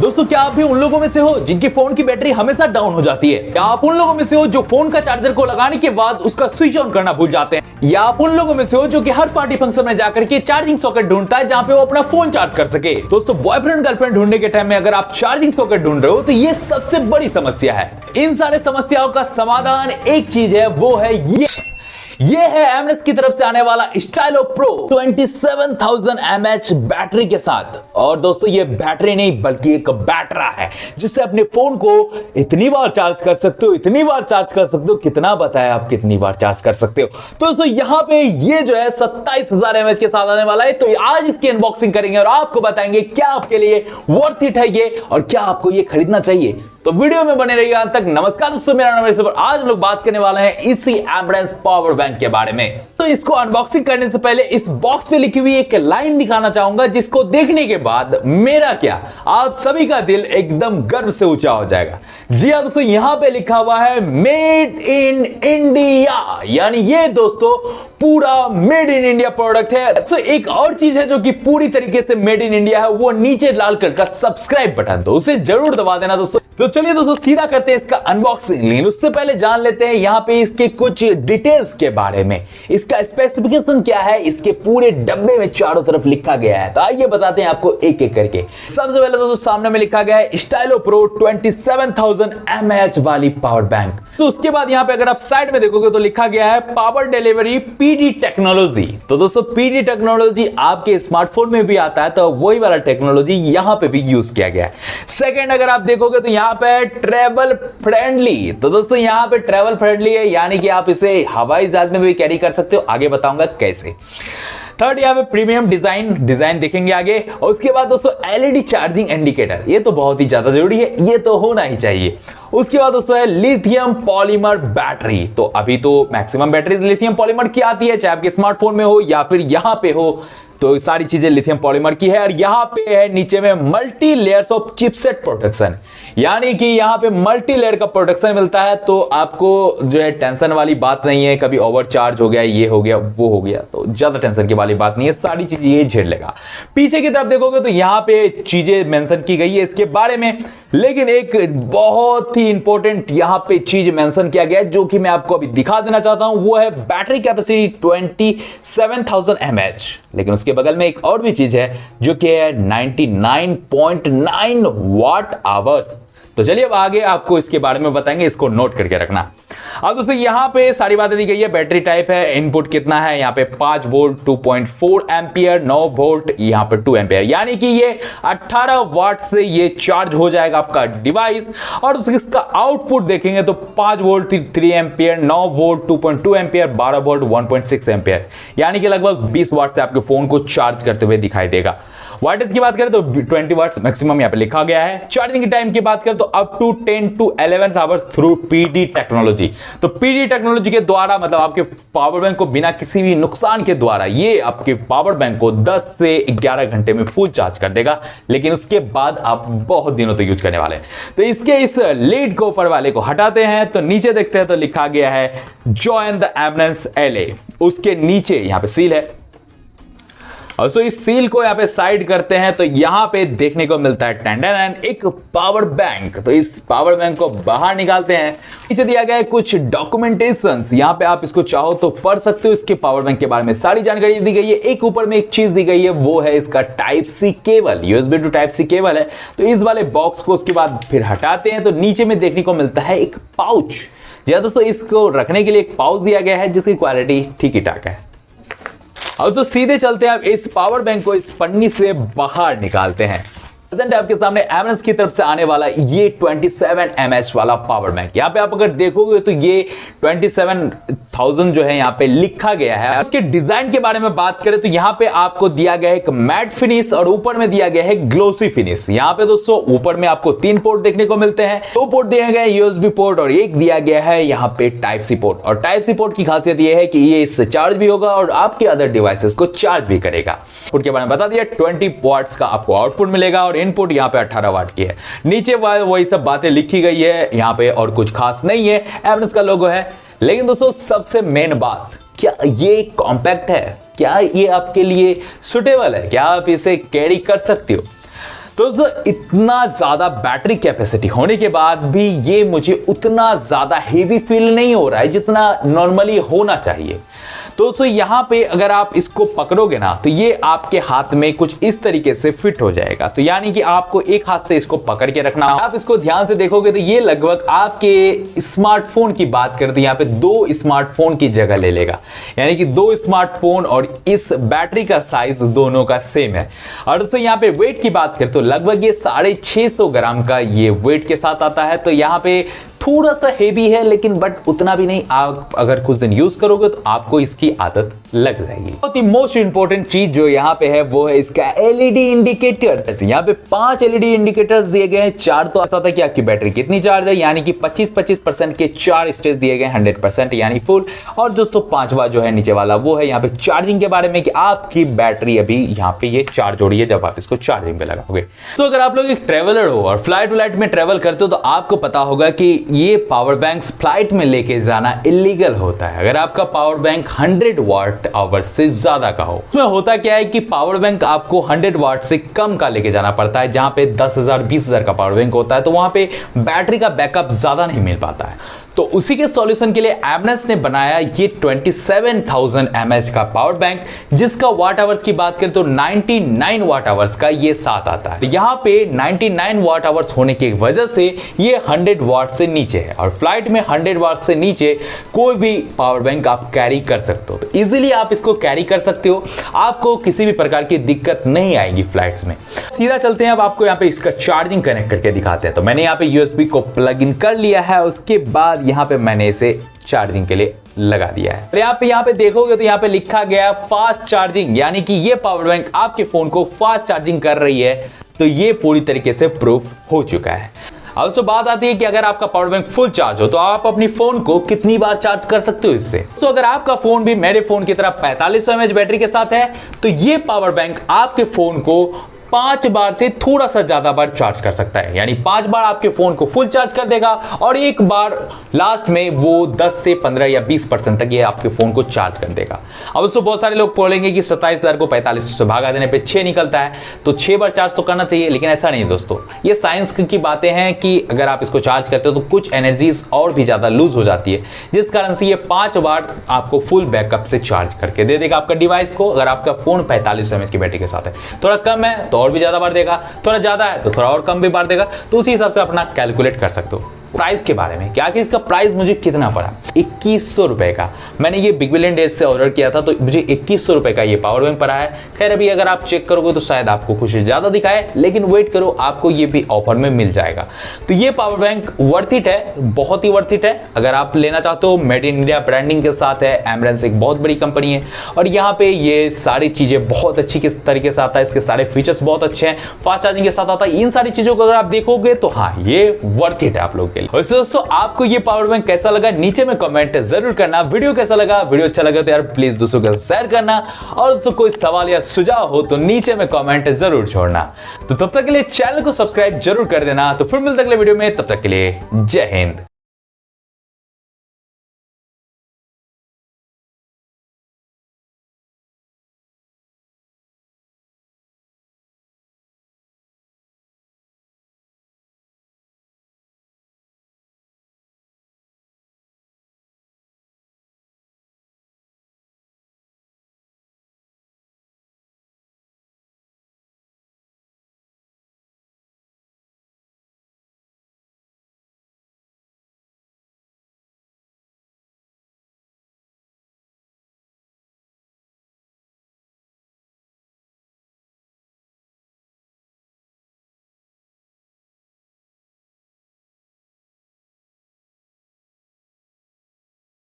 दोस्तों क्या आप भी उन लोगों में से हो जिनकी फोन की बैटरी हमेशा डाउन हो जाती है? क्या आप उन लोगों में से हो जो फोन का चार्जर को लगाने के बाद उसका स्विच ऑन करना भूल जाते हैं? या आप उन लोगों में से हो जो कि हर पार्टी फंक्शन में जाकर के चार्जिंग सॉकेट ढूंढता है जहां पे वो अपना फोन चार्ज कर सके? दोस्तों बॉयफ्रेंड गर्लफ्रेंड ढूंढने के टाइम में अगर आप चार्जिंग सॉकेट ढूंढ रहे हो तो ये सबसे बड़ी समस्या है। इन सारे समस्याओं का समाधान एक चीज है, वो है ये है एमनेस की तरफ से आने वाला स्टाइलो प्रो 27,000 mAh बैटरी के साथ। और दोस्तों ये बैटरी नहीं बल्कि एक बैटरा है जिससे अपने फोन को इतनी बार चार्ज कर सकते हो, इतनी बार चार्ज कर सकते हो, कितना बताया आप कितनी बार चार्ज कर सकते हो। तो दोस्तों यहाँ पे ये जो है 27,000 mAh के साथ आने वाला है। तो आज इसकी अनबॉक्सिंग करेंगे और आपको बताएंगे क्या आपके लिए वर्थ इट है ये और क्या आपको ये खरीदना चाहिए। तो वीडियो में बने रहिएगा अंत तक। नमस्कार दोस्तों, मेरा नाम है। आज हम लोग बात करने वाले हैं इसी एम्ब्रेंस पावर बैंक के बारे में। तो इसको अनबॉक्सिंग करने से पहले इस बॉक्स पे लिखी हुई एक लाइन दिखाना चाहूंगा जिसको देखने के बाद मेरा क्या आप सभी का दिल एकदम गर्व से ऊंचा हो जाएगा। जी हां दोस्तों, यहां पे लिखा हुआ है मेड इन इंडिया, यानी ये दोस्तों पूरा मेड इन इंडिया प्रोडक्ट है। तो एक और चीज है जो कि पूरी तरीके से मेड इन इंडिया है, वो नीचे लाल कलर का सब्सक्राइब बटन, तो उसे जरूर दबा देना दोस्तों। तो चलिए दोस्तों सीधा करते हैं इसका अनबॉक्सिंग। लेकिन उससे पहले जान लेते हैं यहाँ पे इसके कुछ डिटेल्स के बारे में। इसका स्पेसिफिकेशन क्या है, इसके पूरे डब्बे में चारों तरफ लिखा गया है। तो आइए बताते हैं आपको एक एक करके। सबसे पहले दोस्तों सामने में लिखा गया है स्टाइलो प्रो 27,000 mAh वाली पावर बैंक। तो उसके बाद यहाँ पे अगर आप साइड में देखोगे तो लिखा गया है पावर डिलीवरी पीडी टेक्नोलॉजी। तो दोस्तों पीडी टेक्नोलॉजी आपके स्मार्टफोन में भी आता है, तो वही वाला टेक्नोलॉजी यहाँ पे भी यूज किया गया है। सेकेंड अगर आप देखोगे तो यहाँ पे ट्रेवल फ्रेंडली। तो दोस्तों यहाँ पे ट्रेवल फ्रेंडली है, यानी कि आप इसे हवाई जहाज में भी कैरी कर सकते हो, आगे बताऊंगा कैसे। थर्ड यहाँ पे प्रीमियम डिजाइन देखेंगे आगे। और उसके बाद दोस्तों एलईडी चार्जिंग इंडिकेटर, ये तो बहुत ही ज्यादा जरूरी है, ये तो होना ही चाहिए। उसके बाद दोस्तों है लिथियम पॉलीमर बैटरी। तो अभी तो मैक्सिमम बैटरीज लिथियम पॉलीमर की आती है, चाहे आपके स्मार्टफोन में हो या फिर यहां पे हो, तो सारी चीजें लिथियम पॉलीमर की है। और यहां पे है नीचे में multi layers of chipset protection, यानी कि यहां पे मल्टी लेयर का प्रोटेक्शन मिलता है। तो आपको जो है टेंशन वाली बात नहीं है, कभी ओवरचार्ज हो गया, ये हो गया, वो हो गया, तो ज्यादा टेंशन की वाली बात नहीं है, सारी चीजें ये झेल लेगा। पीछे की तरफ देखोगे तो यहां पे चीजें मेंशन की गई है इसके बारे में, लेकिन एक बहुत ही इंपॉर्टेंट यहां पे चीज मेंशन किया गया है जो कि मैं आपको अभी दिखा देना चाहता हूं, वो है बैटरी कैपेसिटी 27,000 mAh। लेकिन उसके बगल में एक और भी चीज है जो कि है 99.9 वाट आवर। तो चलिए अब आगे आपको इसके बारे में बताएंगे, इसको नोट करके रखना। अब दोस्तों यहाँ पे सारी बातें दी गई है। बैटरी टाइप है, इनपुट कितना है, यहाँ पे 5 वोल्ट 2.4 एम्पियर, 9 वोल्ट यहाँ पे 2 एम्पियर, यानी कि ये 18 वाट से ये चार्ज हो जाएगा आपका डिवाइस। और इसका आउटपुट देखेंगे तो 5 volt 3 ampere, 9 volt 2.2 ampere, 12 volt 1.6 ampere, यानी कि लगभग 20 वाट से आपके फोन को चार्ज करते हुए दिखाई देगा। वाटेज की बात करें तो 20 वाट्स मैक्सिमम यहाँ पे लिखा गया है। चार्जिंग की टाइम की बात करें तो up to 10 to 11 hours through PD technology. तो पीडी टेक्नोलॉजी के द्वारा मतलब आपके पावर बैंक को बिना किसी भी नुकसान के द्वारा ये आपके पावर बैंक को 10 से 11 घंटे में फुल चार्ज कर देगा, लेकिन उसके बाद आप बहुत दिनों तक यूज करने वाले हैं। तो इसके इस लीड को ऊपर वाले को हटाते हैं तो नीचे देखते हैं तो लिखा गया है जॉइन द एम्ब्रेंस LA। उसके नीचे यहाँ पे सील है और सो इस सील को यहाँ पे साइड करते हैं तो यहाँ पे देखने को मिलता है टेंडन एक पावर बैंक। तो इस पावर बैंक को बाहर निकालते हैं। नीचे दिया गया है कुछ डॉक्यूमेंटेशंस, यहाँ पे आप इसको चाहो तो पढ़ सकते हो। इसके पावर बैंक के बारे में सारी जानकारी दी गई है। एक ऊपर में एक चीज दी गई है, वो है इसका type C cable, USB to type C cable है। तो इस वाले बॉक्स को उसके बाद फिर हटाते हैं तो नीचे में देखने को मिलता है एक पाउच। जी दोस्तों, इसको रखने के लिए एक पाउच दिया गया है जिसकी क्वालिटी ठीक ही ठाक है। अब तो सीधे चलते हैं, आप इस पावर बैंक को इस पन्नी से बाहर निकालते हैं। प्रेजेंट आपके सामने एमनेस की तरफ से आने वाला ये 27 mAh वाला पावर बैंक। यहाँ पे आप अगर देखोगे तो ये 27,000 जो है यहाँ पे लिखा गया है। इसके डिजाइन के बारे में बात करें तो यहाँ पे आपको दिया गया है एक मैट फिनिश और ऊपर में दिया गया है ग्लोसी फिनिश। यहाँ पे दोस्तों ऊपर में आपको 3 पोर्ट देखने को मिलते हैं, 2 पोर्ट दिए गए यूएसबी पोर्ट और एक दिया गया है यहाँ पे टाइप सी पोर्ट। और टाइप सी पोर्ट की खासियत ये है कि ये इससे चार्ज भी होगा और आपके अदर डिवाइसेस को चार्ज भी करेगा। पोर्ट के बारे में बता दिया, 20 वॉट्स का आपको आउटपुट मिलेगा और इनपुट यहाँ पे 18 वाट की है। नीचे वही सब बातें लिखी गई है यहाँ पे और कुछ खास नहीं है, एमनेस का लोगो है। लेकिन दोस्तों सबसे मेन बात, क्या ये कॉम्पैक्ट है, क्या ये आपके लिए सुटेबल है, क्या आप इसे कैरी कर सकते हो? तो इतना ज्यादा बैटरी कैपेसिटी होने के बाद भी ये मुझे उतना ज्यादा हेवी फील नहीं हो रहा है जितना नॉर्मली होना चाहिए। तो दोस्तों यहाँ पे अगर आप इसको पकड़ोगे ना तो ये आपके हाथ में कुछ इस तरीके से फिट हो जाएगा। तो यानी कि आपको एक हाथ से इसको पकड़ के रखना। आप इसको ध्यान से देखोगे तो ये लगभग आपके स्मार्टफोन की बात करते हैं यहाँ पे 2 स्मार्टफोन की जगह ले लेगा। यानी कि 2 स्मार्टफोन और इस बैटरी का साइज दोनों का सेम है। और दोस्तों यहाँ पे वेट की बात करें तो लगभग ये 650 ग्राम का ये वेट के साथ आता है। तो यहाँ पे थोड़ा सा हेवी है लेकिन बट उतना भी नहीं। आप अगर कुछ दिन यूज करोगे तो आपको इसकी आदत लग जाएगी। बहुत ही मोस्ट इंपॉर्टेंट चीज जो यहाँ पे है वो है इसका एलईडी इंडिकेटर। यहाँ पे 5 एलईडी इंडिकेटर्स दिए गए हैं। 4 तो ऐसा था कि आपकी बैटरी कितनी चार्ज है, यानी कि 25% के 4 स्टेज दिए गए, 100% यानी फुल। और जो 5वां जो है नीचे वाला वो है यहाँ पे चार्जिंग के बारे में कि आपकी बैटरी अभी यहाँ पे ये चार्ज हो रही है जब आप इसको चार्जिंग पे लगाओगे। तो अगर आप लोग एक ट्रेवलर हो और फ्लाइट में ट्रेवल करते हो तो आपको पता होगा कि ये पावर बैंक्स फ्लाइट में लेके जाना इलीगल होता है अगर आपका पावर बैंक 100 वाट आवर से ज्यादा का हो। उसमें होता क्या है कि पावर बैंक आपको 100 वाट से कम का लेके जाना पड़ता है। जहां पे 10,000 20,000 का पावर बैंक होता है तो वहां पे बैटरी का बैकअप ज्यादा नहीं मिल पाता है। तो उसी के सॉल्यूशन के लिए एमनेस ने बनाया ये 27,000 mAh का पावर बैंक, जिसका वाट आवर्स की बात करें तो 99 वाट आवर्स का ये साथ आता है। यहाँ पे 99 वाट आवर्स होने की वजह से ये 100 वाट से नीचे है और फ्लाइट में 100 वाट से नीचे कोई भी पावर बैंक आप कैरी कर सकते हो। तो इजीली आप इसको कैरी कर सकते हो, आपको किसी भी प्रकार की दिक्कत नहीं आएगी फ्लाइट्स में। सीधा चलते हैं अब आपको यहाँ पे इसका चार्जिंग कनेक्ट करके दिखाते हैं। तो मैंने यहाँ पे यूएसबी को प्लग इन कर लिया है, उसके बाद यहाँ पे मैंने इसे चार्जिंग के लिए लगा दिया है। यहाँ पे देखोगे तो यहाँ पे लिखा गया फास्ट चार्जिंग, यानी कि ये पावर बैंक आपके फोन को फास्ट चार्जिंग कर रही है। तो ये पूरी तरीके से प्रूफ हो चुका है। अब तो बात आती है कि अगर आपका पावर बैंक फुल चार्ज हो तो आप अपनी फोन को कितनी बार चार्ज कर सकते हो इससे। तो अगर आपका फोन भी मेरे फोन की तरह 4500 mAh बैटरी के साथ है तो ये पावर बैंक आपके फोन को 5 बार से थोड़ा सा ज्यादा बार चार्ज कर सकता है। यानी 5 बार आपके फोन को फुल चार्ज कर देगा और एक बार लास्ट में वो 10 से 15 या 20% तक ये आपके फोन को चार्ज कर देगा। अब उसको बहुत सारे लोग बोलेंगे कि 27,000 को 4500 से भागा देने पे 6 निकलता है, तो 6 बार चार्ज तो करना चाहिए, लेकिन ऐसा नहीं दोस्तों। ये साइंस की बातें हैं कि अगर आप इसको चार्ज करते हो तो कुछ एनर्जीज और भी ज्यादा लूज हो जाती है, जिस कारण से ये 5 बार आपको फुल बैकअप से चार्ज करके दे देगा आपका डिवाइस को। अगर आपका फोन 4500 mAh की बैटरी के साथ है, थोड़ा कम है तो और भी ज्यादा बार देगा, थोड़ा ज्यादा है तो थोड़ा और कम भी बार देगा। तो उसी हिसाब से अपना कैलकुलेट कर सकते हो। प्राइस के बारे में क्या कि इसका प्राइस मुझे कितना पड़ा, 2100 रुपए का। मैंने ये बिग बिलियन डेज से ऑर्डर किया था तो मुझे 2100 रुपए का ये पावर बैंक पड़ा है। खैर अभी अगर आप चेक करोगे तो शायद आपको कुछ ज्यादा दिखाए, लेकिन वेट करो, आपको ये भी ऑफर में मिल जाएगा। तो ये पावर बैंक वर्थ इट है, बहुत ही वर्थ इट है। अगर आप लेना चाहते हो, मेड इन इंडिया ब्रांडिंग के साथ है, एमरेंस एक बहुत बड़ी कंपनी है और यहाँ पे ये सारी चीजें बहुत अच्छी किस तरीके से आता है, इसके सारे फीचर्स बहुत अच्छे हैं, फास्ट चार्जिंग के साथ आता है। इन सारी चीजों को अगर आप देखोगे तो हाँ, ये वर्थ इट है आप लोग के लिए। दोस्तों आपको ये पावर बैंक कैसा लगा नीचे में कमेंट जरूर करना। वीडियो कैसा लगा, वीडियो अच्छा लगा तो यार प्लीज दोस्तों के साथ शेयर करना, और दोस्तों कोई सवाल या सुझाव हो तो नीचे में कमेंट जरूर छोड़ना। तो तब तक के लिए चैनल को सब्सक्राइब जरूर कर देना। तो फिर मिलते अगले वीडियो में, तब तक के लिए जय हिंद।